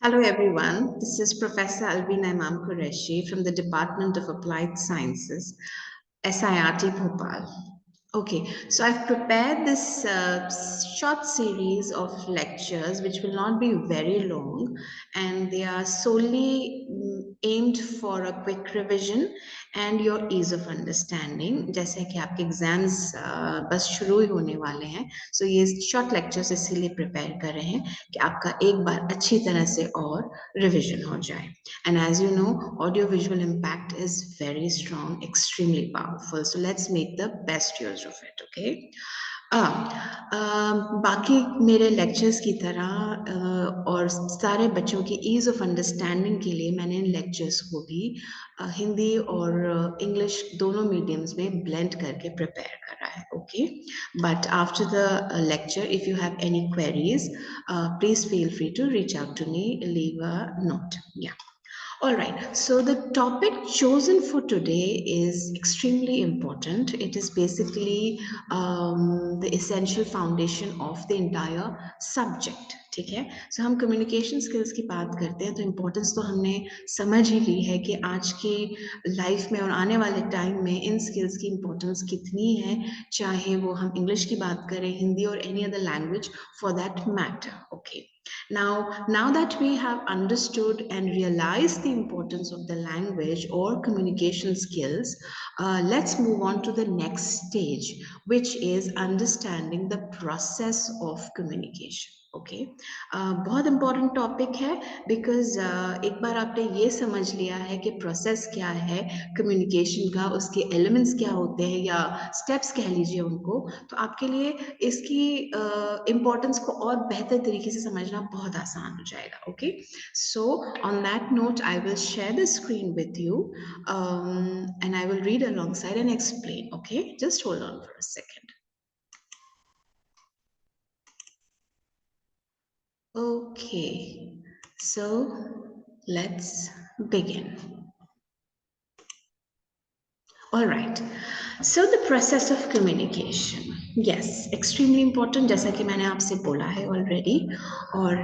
Hello everyone, this is Professor Alvina Imam Qureshi from the Department of Applied Sciences, SIRT Bhopal. Okay, so I've prepared this short series of lectures which will not be very long, and they are solely aimed for a quick revision and your ease of understanding. जैसे कि आपके exams बस शुरू ही होने वाले हैं, so ये short lectures इसीलिए प्रिपेयर कर रहे हैं कि आपका एक बार अच्छी तरह से और रिविजन हो जाए. And as you know, audio visual impact is very strong, extremely powerful. So let's make the best use of it, okay? बाकी मेरे लेक्चर्स की तरह और सारे बच्चों की ईज ऑफ अंडरस्टैंडिंग के लिए मैंने इन लेक्चर्स को भी हिंदी और इंग्लिश दोनों मीडियम्स में ब्लेंड करके प्रिपेयर करा है, okay? But after the lecture if you have any queries please feel free to reach out to me, leave a note. या All right, so the topic chosen for today is extremely important. It is basically the essential foundation of the entire subject. ठीक है, so हम communication skills की बात करते हैं तो importance तो हमने समझ ही ली है कि आज की लाइफ में और आने वाले टाइम में इन skills की importance कितनी है, चाहे वो हम English की बात करें, हिंदी और any other language for that matter. Okay. Now that we have understood and realized the importance of the language or communication skills, let's move on to the next stage, which is understanding the process of communication. Okay, बहुत important topic है because एक बार आपने ये समझ लिया है कि process क्या है कम्युनिकेशन का, उसके एलिमेंट्स क्या होते हैं या स्टेप्स कह लीजिए उनको, तो आपके लिए इसकी इम्पोर्टेंस को और बेहतर तरीके से समझना बहुत आसान हो जाएगा. Okay, so on that note I will share the screen with you and I will read alongside and explain. Okay, just hold on for a second. Okay, so let's begin. All right, so the process of communication, yes, extremely important, जैसा कि मैंने आपसे बोला है already, और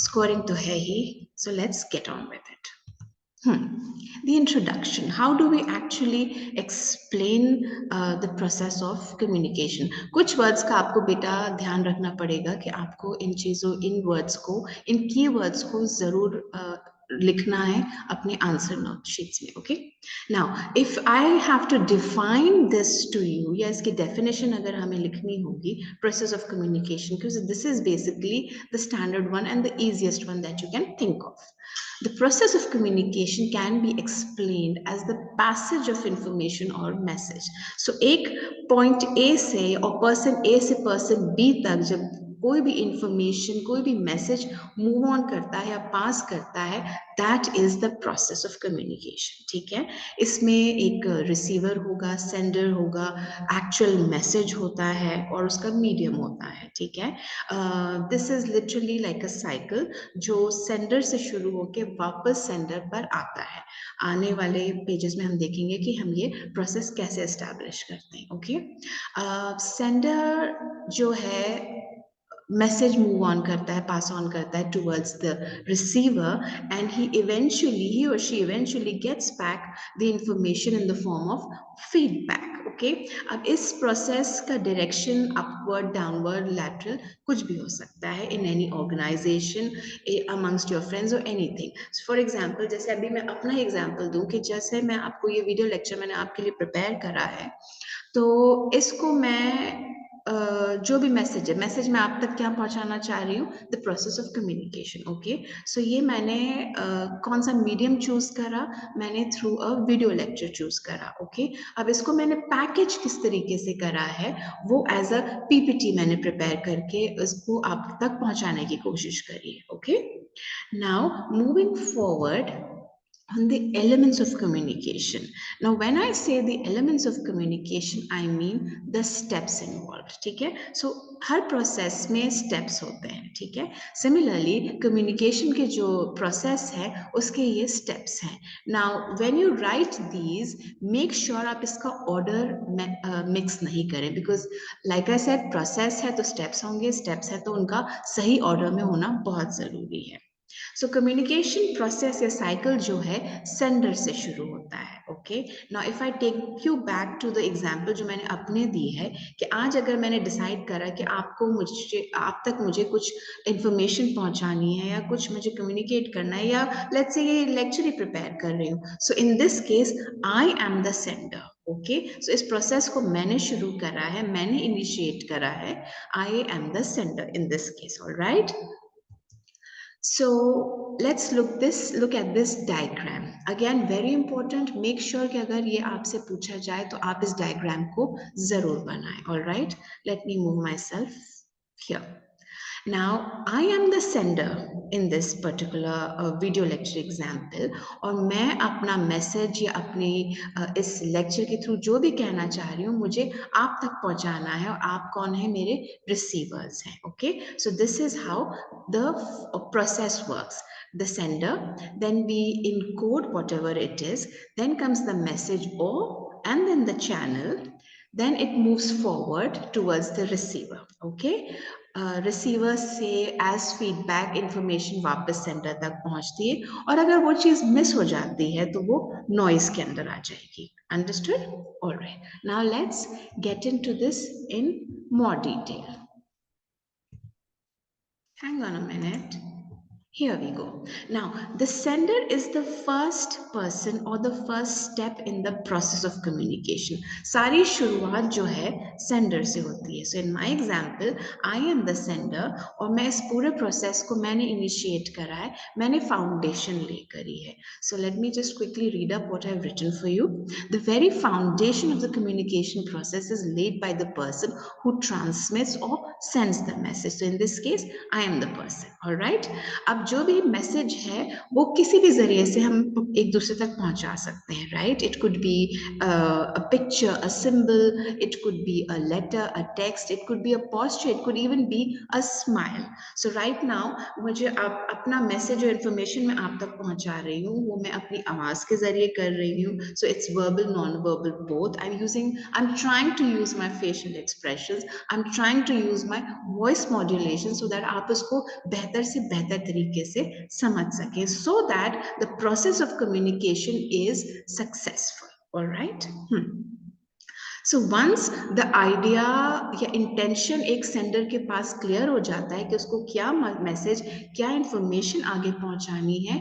scoring तो है ही, so let's get on with it. The introduction. How do we actually explain the process of communication? कुछ words का आपको बेटा ध्यान रखना पड़ेगा कि आपको इन चीज़ों, इन words को, इन key words को ज़रूर लिखना है अपने आंसर नोट शीट्स में. Okay, now if I have to define this to you, या इसकी डेफिनेशन अगर हमें लिखनी होगी, process of communication, because this is basically the standard one and the easiest one that you can think of. The process of communication can be explained as the passage of information or message. So एक point A से और person A से person B तक जब कोई भी information, कोई भी मैसेज मूव ऑन करता है या पास करता है, that is the process of communication. ठीक है, इसमें एक रिसीवर होगा, सेंडर होगा, एक्चुअल मैसेज होता है और उसका मीडियम होता है. ठीक है, this is literally like a cycle जो सेंडर से शुरू होके वापस सेंडर पर आता है. आने वाले पेजेस में हम देखेंगे कि हम ये प्रोसेस कैसे एस्टैब्लिश करते हैं. ओके, सेंडर जो है मैसेज मूव ऑन करता है, पास ऑन करता है towards the receiver, and he or she eventually gets back the information in the form of feedback. Okay, अब इस प्रोसेस का डायरेक्शन अपवर्ड, डाउनवर्ड, लैटरल कुछ भी हो सकता है in any organisation, amongst your friends और एनीथिंग. फॉर एग्जांपल, जैसे अभी मैं अपना एग्जांपल दूं कि जैसे मैं आपको ये वीडियो लेक्चर मैंने आपके लिए प्रिपेयर करा है, तो इसको मैं जो भी मैसेज है, मैसेज मैं आप तक क्या पहुंचाना चाह रही हूँ, the process of communication. Okay, so ये मैंने कौन सा मीडियम चूज करा, मैंने through a video lecture choose करा. ओके, अब इसको मैंने पैकेज किस तरीके से करा है, वो एज अ पीपीटी मैंने प्रिपेयर करके इसको आप तक पहुंचाने की कोशिश करी है. Okay, now moving forward on the elements of communication. Now, when I say the elements of communication, I mean the steps involved. ठीक है, so हर process में steps होते हैं. ठीक है, similarly communication के जो process है उसके ये steps हैं. Now, when you write these, make sure आप इसका order mix नहीं करें, because like I said, process है तो steps होंगे, steps है तो उनका सही order में होना बहुत जरूरी है. सो कम्युनिकेशन प्रोसेस या साइकिल जो है सेंडर से शुरू होता है. Okay, now if I take you back to the example जो मैंने अपने दी है कि आज अगर मैंने डिसाइड करा कि आपको मुझे आप तक मुझे कुछ इंफॉर्मेशन पहुंचानी है या कुछ मुझे कम्युनिकेट करना है, या लेट्स से ये लेक्चर ही प्रिपेयर कर रही हूँ, so in this case I am the sender. Okay, so इस प्रोसेस को मैंने शुरू करा है, मैंने इनिशिएट करा है. आई am the sender in this case. Alright, so look at this diagram. Again, very important, make sure कि अगर ये आपसे पूछा जाए तो आप इस diagram को जरूर बनाएं. All right, let me move myself here. Now, I am the sender in this particular video lecture example, और मैं अपना मैसेज या अपने इस लेक्चर के थ्रू जो भी कहना चाह रही हूँ मुझे आप तक पहुँचाना है, और आप कौन है? मेरे रिसीवर्स हैं. Okay, so this is how the process works. The sender, then we encode whatever it is, then comes the message O, and then the channel, then it moves forward towards the receiver. Okay, receiver से as feedback information वापस sender तक पहुंचती है, और अगर वो चीज miss हो जाती है तो वो नॉइज के अंदर आ जाएगी. Understood? Alright, now let's get into this in more detail. Hang on a minute. Here we go. Now, the sender is the first person or the first step in the process of communication. सारी शुरुआत जो है sender से होती है. So in my example, I am the sender, और मैं इस पूरे process को मैंने initiate करा है, मैंने foundation lay करी है. So let me just quickly read up what I've written for you. The very foundation of the communication process is laid by the person who transmits or sends the message. So in this case, I am the person. All right. अब जो भी message है वो किसी भी जरिए से हम एक दूसरे तक पहुंचा सकते हैं. Right, it could be a picture, a symbol, it could be a letter, a text, it could be a posture, it could even be a smile. So right now मुझे आप अपना मैसेज और इन्फॉर्मेशन मैं आप तक पहुंचा रही हूँ, वो मैं अपनी आवाज के जरिए कर रही हूँ. So it's verbal, non verbal, both. I am trying to use my facial expressions, I am trying to use my voice modulation, so that आप उसको बेहतर से बेहतर तरीके से समझ सकें, so that the process of communication is successful. All right. So once the idea या इंटेंशन एक सेंडर के पास क्लियर हो जाता है कि उसको क्या मैसेज, क्या इंफॉर्मेशन आगे पहुंचानी है,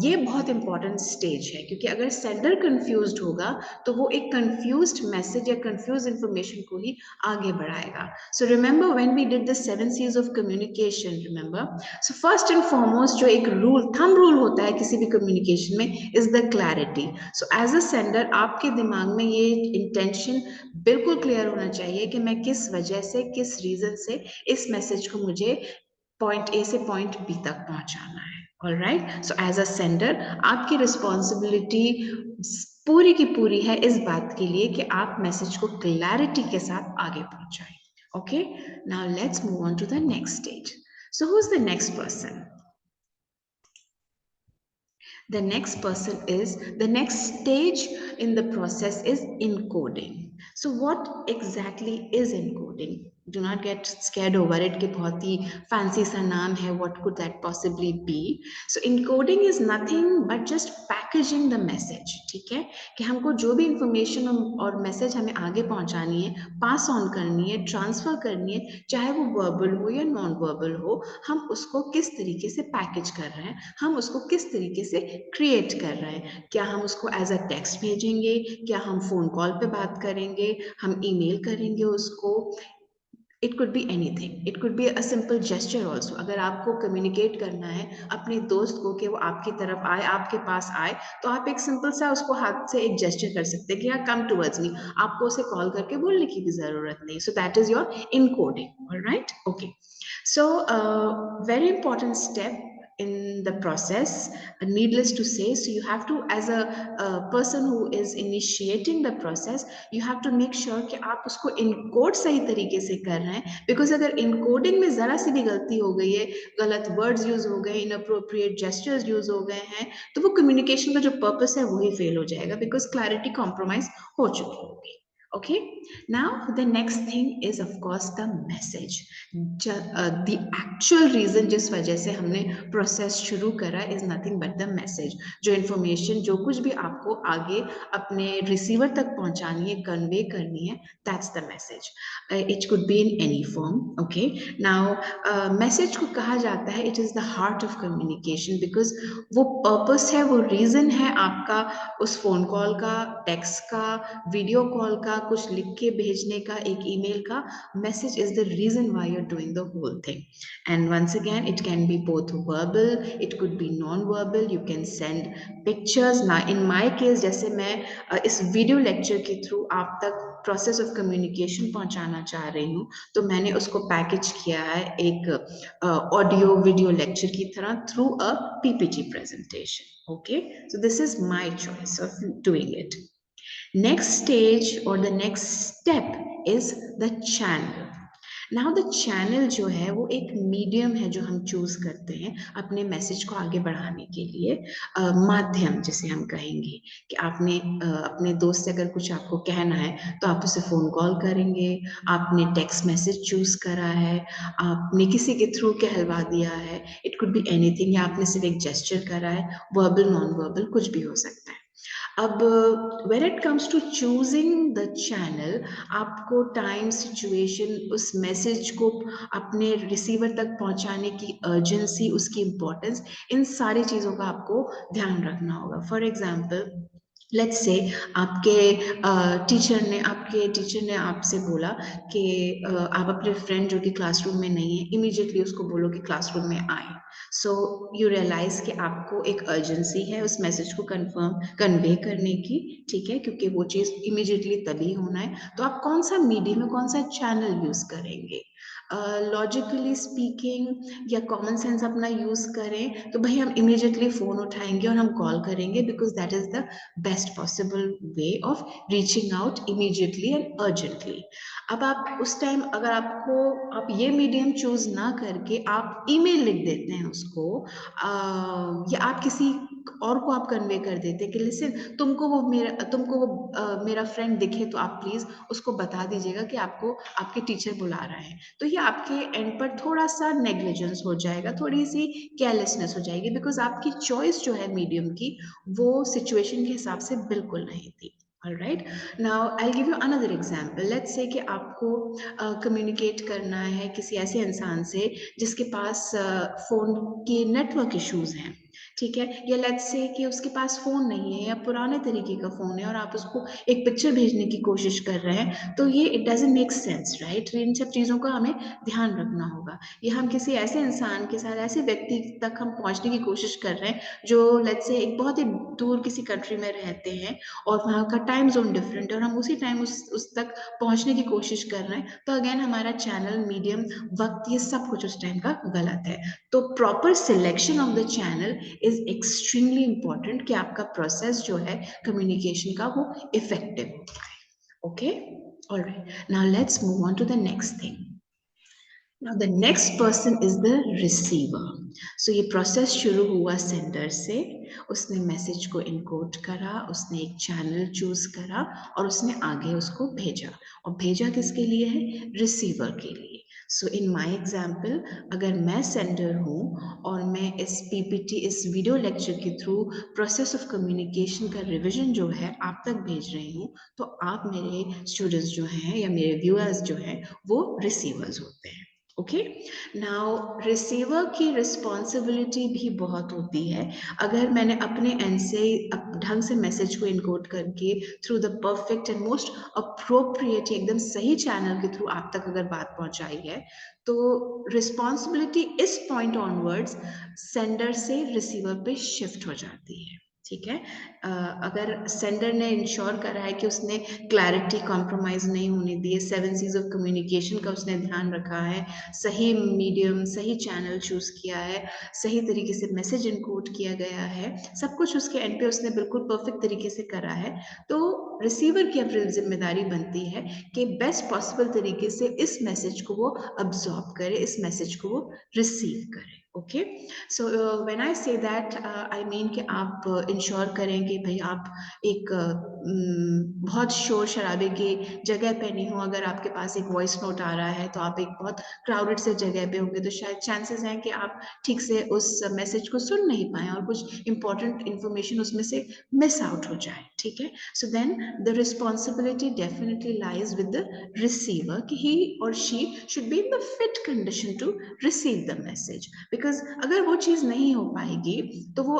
ये बहुत इंपॉर्टेंट स्टेज है, क्योंकि अगर सेंडर कंफ्यूज्ड होगा तो वो एक कंफ्यूज्ड मैसेज या कंफ्यूज इंफॉर्मेशन को ही आगे बढ़ाएगा. So remember when we did the 7 C's of communication, remember, so first and foremost जो एक रूल, थंब रूल होता है किसी भी कम्युनिकेशन में, is the clarity. So as a sender आपके दिमाग में ये इंटेंशन बिल्कुल क्लियर होना चाहिए कि मैं किस वजह से, किस रीजन से इस मैसेज को मुझे पॉइंट ए से पॉइंट बी तक पहुंचाना है. Alright, so as a sender आपकी रिस्पॉन्सिबिलिटी पूरी की पूरी है इस बात के लिए कि आप मैसेज को क्लैरिटी के साथ आगे पहुंचाएं. Okay, now let's move on to the next stage. So who is the next person? The next stage in the process is encoding. So what exactly is encoding? Do not get scared over it कि बहुत ही fancy सा नाम है. What could that possibly be? So encoding is nothing but just packaging the message. ठीक है, कि हमको जो भी information और message हमें आगे पहुंचानी है, pass on करनी है, transfer करनी है, चाहे वो verbal हो या non verbal हो, हम उसको किस तरीके से package कर रहे हैं, हम उसको किस तरीके से क्रिएट कर रहे हैं. क्या हम उसको एज अ टेक्स्ट भेजेंगे, क्या हम फोन कॉल पे बात करेंगे, हम ईमेल करेंगे उसको, it could be anything, it could be a simple gesture also. अगर आपको कम्युनिकेट करना है अपने दोस्त को कि वो आपकी तरफ आए, आपके पास आए, तो आप एक सिंपल सा उसको हाथ से एक जेस्चर कर सकते हैं कि हाँ, कम टूवर्ड्स मी. आपको उसे कॉल करके बोलने की भी जरूरत नहीं. So that is your encoding. Alright, okay. So, very important step in the process, needless to say. So you have to, as a person who is initiating the process, you have to make sure कि आप उसको encode सही तरीके से कर रहे हैं, because अगर इनकोडिंग में जरा सी भी गलती हो गई है, गलत वर्ड्स यूज हो गए, इनअप्रोप्रिएट जेस्चर्स यूज हो गए हैं, तो वो कम्युनिकेशन का जो पर्पस है वही फेल हो जाएगा, बिकॉज क्लैरिटी कॉम्प्रोमाइज हो चुकी होगी. Okay, now the next thing is of course the message. The actual reason जिस वजह से हमने प्रोसेस शुरू करा is nothing but the message. जो information जो कुछ भी आपको आगे अपने रिसीवर तक पहुंचानी है, कन्वे करनी है, that's the message. It could be in any form. Okay, now message को कहा जाता है it is the heart of communication because वो purpose है, वो reason है आपका उस फोन कॉल का, टेक्स्ट का, वीडियो कॉल का, कुछ लिख के भेजने का, एक ईमेल का. Message is the reason why you are doing the whole thing. And once again it can be both verbal, it could be non verbal, you can send pictures. ना in my case जैसे मैं इस video lecture के through आप तक process of communication पहुंचाना चाह रही हूँ, तो मैंने उसको पैकेज किया है एक ऑडियो वीडियो लेक्चर की तरह through a PPT presentation. Okay, so this is my choice of doing it. Next stage or the next step is the channel. Now the channel जो है वो एक मीडियम है जो हम चूज करते हैं अपने मैसेज को आगे बढ़ाने के लिए. माध्यम जिसे हम कहेंगे कि आपने अपने दोस्त से अगर कुछ आपको कहना है तो आप उसे फोन कॉल करेंगे, आपने टेक्स्ट मैसेज चूज करा है, आपने किसी के थ्रू कहलवा दिया है, इट कुड बी एनीथिंग, या आपने सिर्फ एक जेस्चर करा है, वर्बल नॉन वर्बल कुछ भी हो सकता है. अब when it comes to choosing the channel, आपको टाइम, सिचुएशन, उस मैसेज को अपने रिसीवर तक पहुंचाने की अर्जेंसी, उसकी इम्पोर्टेंस, इन सारी चीज़ों का आपको ध्यान रखना होगा. फॉर एग्जाम्पल, लेट्स से आपके टीचर ने आपसे बोला कि आप अपने फ्रेंड जो कि क्लासरूम में नहीं है, इमीडिएटली उसको बोलो कि क्लासरूम में आए. सो यू रियलाइज कि आपको एक अर्जेंसी है उस मैसेज को कन्वे करने की, ठीक है, क्योंकि वो चीज़ इमीडिएटली तभी होना है. तो आप कौन सा मीडियम में, कौन सा चैनल यूज करेंगे? लॉजिकली स्पीकिंग या कॉमन सेंस अपना यूज करें तो भाई हम इमीडिएटली फोन उठाएंगे और हम कॉल करेंगे because that is the best possible way of reaching out immediately and urgently. अब आप उस टाइम अगर आप ये मीडियम चूज ना करके आप ईमेल लिख देते हैं उसको, या आप किसी और को आप कन्वे कर देते हैं कि लिसन, मेरा फ्रेंड दिखे तो आप प्लीज उसको बता दीजिएगा कि आपको आपके टीचर बुला रहे हैं. तो ये आपके एंड पर थोड़ा सा नेग्लिजेंस हो जाएगा, थोड़ी सी केयरलेसनेस हो जाएगी बिकॉज आपकी चॉइस जो है मीडियम की वो सिचुएशन के हिसाब से बिल्कुल नहीं थी. All right. Now I'll give you another example. Let's say कि आपको कम्युनिकेट करना है किसी ऐसे इंसान से जिसके पास फोन के नेटवर्क इश्यूज हैं, ठीक है, या लेट्स से कि उसके पास फोन नहीं है या पुराने तरीके का फोन है और आप उसको एक पिक्चर भेजने की कोशिश कर रहे हैं, तो ये it doesn't make sense, right? इन सब चीज़ों का हमें ध्यान रखना होगा. या हम किसी ऐसे इंसान के साथ, ऐसे व्यक्ति तक हम पहुंचने की कोशिश कर रहे हैं जो लेट्स से एक बहुत ही दूर किसी कंट्री में रहते हैं और वहाँ का टाइम जोन डिफरेंट है और हम उसी टाइम उस तक पहुंचने की कोशिश कर रहे हैं, तो अगेन हमारा चैनल, मीडियम, वक्त, ये सब कुछ उस टाइम का गलत है. तो proper selection of the channel is extremely important कि आपका प्रोसेस जो है कम्युनिकेशन का वो इफेक्टिव हो. Okay, alright, now let's move on to the next thing. Now the next person is the receiver. So ये प्रोसेस शुरू हुआ सेंडर से, उसने मैसेज को इनकोड करा, उसने एक चैनल चूज करा और उसने आगे उसको भेजा. और भेजा किसके लिए है? रिसीवर के लिए. सो इन माय एग्जांपल, अगर मैं सेंडर हूँ और मैं इस पीपीटी, इस वीडियो लेक्चर के थ्रू प्रोसेस ऑफ कम्युनिकेशन का रिवीजन जो है आप तक भेज रही हूँ, तो आप मेरे स्टूडेंट्स जो हैं या मेरे व्यूअर्स जो हैं वो रिसीवर्स होते हैं. ओके, नाउ रिसीवर की रिस्पॉन्सिबिलिटी भी बहुत होती है. अगर मैंने अपने एंड से ढंग से मैसेज को इनकोड करके through the perfect and most appropriate, एकदम सही चैनल के थ्रू आप तक अगर बात पहुंचाई है, तो रिस्पॉन्सिबिलिटी इस पॉइंट ऑनवर्ड्स सेंडर से रिसीवर पे शिफ्ट हो जाती है. ठीक है, अगर सेंडर ने इंश्योर करा है कि उसने क्लैरिटी कॉम्प्रोमाइज नहीं होने दी है, 7 C's ऑफ कम्युनिकेशन का उसने ध्यान रखा है, सही मीडियम, सही चैनल चूज किया है, सही तरीके से मैसेज इनकोड किया गया है, सब कुछ उसके एंड पे उसने बिल्कुल परफेक्ट तरीके से करा है, तो रिसीवर की अब जिम्मेदारी बनती है कि बेस्ट पॉसिबल तरीके से इस मैसेज को वो अब्सॉर्ब करे, इस मैसेज को वो रिसीव करे. Okay, so when I say that I mean कि आप इंश्योर करें कि भाई आप एक बहुत शोर शराबे की जगह पे नहीं हो, अगर आपके पास एक वॉइस नोट आ रहा है तो आप एक बहुत क्राउडेड से जगह पे होंगे तो शायद चांसेस हैं कि आप ठीक से उस मैसेज को सुन नहीं पाए और कुछ इंपॉर्टेंट इंफॉर्मेशन उसमें से मिस आउट हो जाए, ठीक है। So then the responsibility definitely lies with the receiver कि ही और she should be in the fit condition to receive the message, because अगर वो चीज़ नहीं हो पाएगी तो वो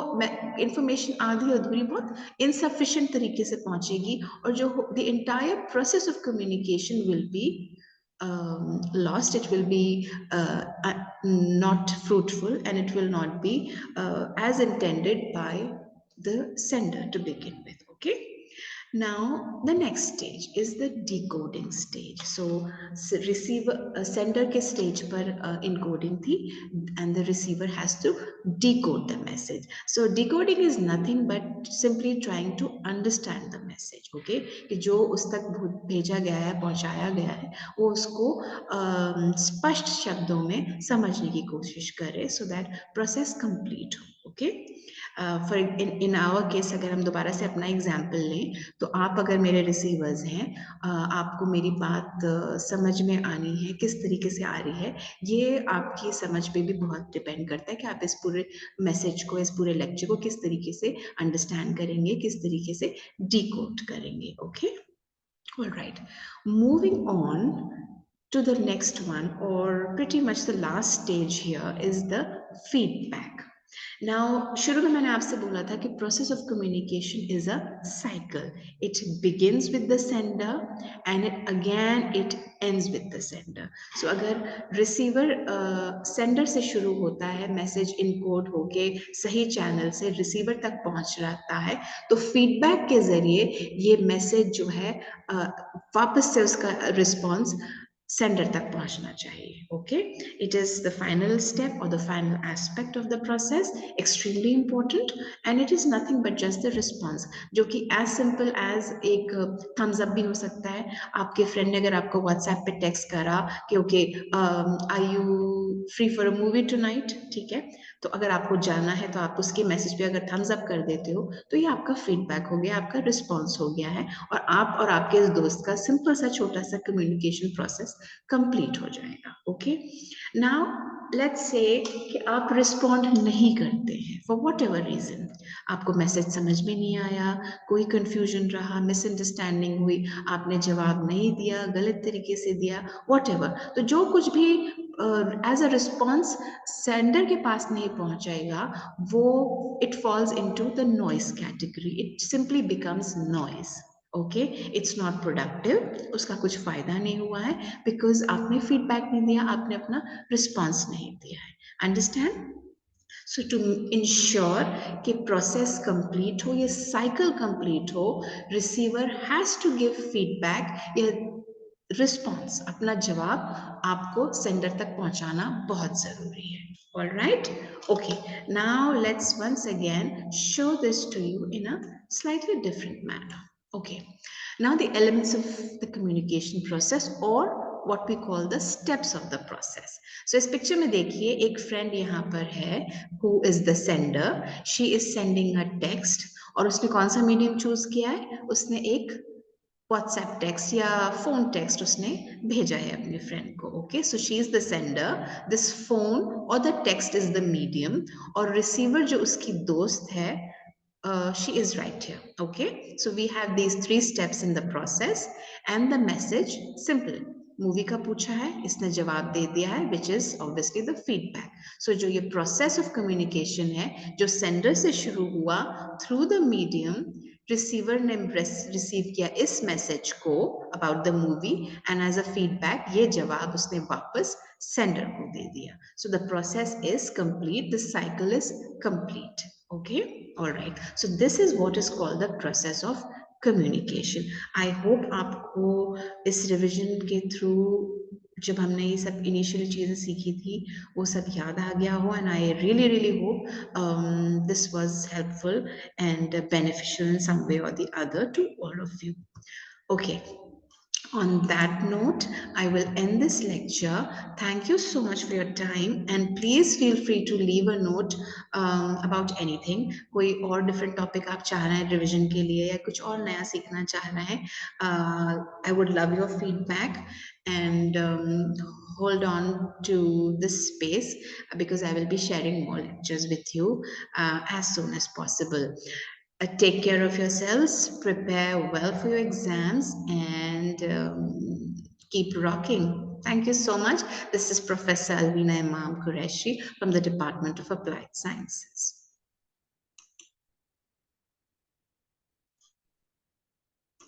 इंफॉर्मेशन आधी अधूरी बहुत इनसफिशिएंट तरीके से पहुंचेगी और जो the entire process of communication will be lost, it will be not fruitful, and it will not be as intended by the sender to begin with. Okay, now the next stage is the decoding stage. So receiver sender ke stage par encoding thi, and the receiver has to decode the message. So decoding is nothing but simply trying to understand the message. Okay, कि जो उस तक भेजा गया है, पहुंचाया गया है, वो उसको स्पष्ट शब्दों में समझने की कोशिश करे, so that process complete हो. Okay, for in our case अगर हम दोबारा से अपना एग्जाम्पल लें तो आप अगर मेरे रिसीवर्स हैं, आपको मेरी बात समझ में आनी है, किस तरीके से आ रही है, ये आपकी समझ पे भी बहुत डिपेंड करता है कि आप इस पूरे मैसेज को, इस पूरे लेक्चर को किस तरीके से अंडरस्टैंड करेंगे, किस तरीके से डिकोड करेंगे. Okay, alright, moving on to the next one, or pretty much the last stage here, is the feedback. Now, शुरू में मैंने आपसे बोला था कि process of communication is a cycle. It begins with the sender and it ends with the sender. So अगर receiver sender से शुरू होता है, मैसेज इनकोड होके सही चैनल से रिसीवर तक पहुंच जाता है, तो फीडबैक के जरिए ये मैसेज जो है वापस से उसका रिस्पॉन्स सेंडर तक पहुंचना चाहिए. Okay, it is the final step और the final aspect of the process, extremely important, and it is nothing but just the response, जो कि एज सिंपल एज एक थम्स अप भी हो सकता है. आपके फ्रेंड ने अगर आपको व्हाट्सएप पे टेक्स्ट करा कि okay are you free for a movie tonight, ठीक है, तो अगर आपको जाना है तो आप उसके मैसेज पे अगर थम्स अप कर देते हो तो ये आपका फीडबैक हो गया, आपका रिस्पॉन्स हो गया है, और आप और आपके इस दोस्त का सिंपल सा छोटा सा कम्युनिकेशन प्रोसेस कंप्लीट हो जाएगा. ओके, नाउ लेट्स से कि आप रिस्पॉन्ड नहीं करते हैं फॉर वॉट एवर रीजन, आपको मैसेज समझ में नहीं आया, कोई कंफ्यूजन रहा, मिसअंडरस्टैंडिंग हुई, आपने जवाब नहीं दिया, गलत तरीके से दिया, वॉट एवर, तो जो कुछ भी एज अ रिस्पॉन्स सेंडर के पास नहीं पहुंचेगा, वो it falls into the noise category, it simply becomes noise. Okay, it's not productive, उसका कुछ फायदा नहीं हुआ है, बिकॉज आपने फीडबैक नहीं दिया, आपने अपना रिस्पॉन्स नहीं दिया है. अंडरस्टैंड? सो टू इंश्योर कि प्रोसेस कंप्लीट हो, ये साइकिल कंप्लीट हो, receiver has to give feedback या रिस्पॉन्स, अपना जवाब आपको सेंडर तक पहुंचाना बहुत जरूरी है. All right, okay, now let's once again show this to you in a slightly different manner. Okay, now the elements of the communication process, or what we call the steps of the process. So इस picture में देखिए, एक friend यहाँ पर है, who is the sender. She is sending a text, और उसने कौन सा मीडियम चूज किया है, उसने एक व्हाट्सएप टेक्स्ट या फोन टेक्स्ट उसने भेजा है अपने फ्रेंड को. Okay, so she is the sender, this phone और the text is the medium, और रिसीवर जो उसकी दोस्त है, she is right here. Okay, so we have these 3 steps in the process, and the message simple, movie का पूछा है, इसने जवाब दे दिया है, which is obviously the feedback. So जो ये process of communication है, जो sender से शुरू हुआ through the medium, रिसीवर ने रिसीव किया इस मैसेज को about the movie, and as a feedback ये जवाब उसने वापस सेंडर को दे दिया. So the process is complete, the cycle is complete. Okay, alright, so this is what is called the process of communication. I hope आपको इस revision के थ्रू जब हमने ये सब इनिशियल चीज़ें सीखी थी वो सब याद आ गया हो, and I really hope this was helpful and beneficial in some way or the other to all of you. Okay, On that note, I will end this lecture. Thank you so much for your time, and please feel free to leave a note about anything. कोई और different topic आप चाह रहे हैं revision के लिए या कुछ और नया सीखना चाह रहे हैं. I would love your feedback, and hold on to this space because I will be sharing more lectures with you as soon as possible. Take care of yourselves, prepare well for your exams, and keep rocking. Thank you so much. This is Professor Alvina Imam Qureshi from the Department of Applied Sciences.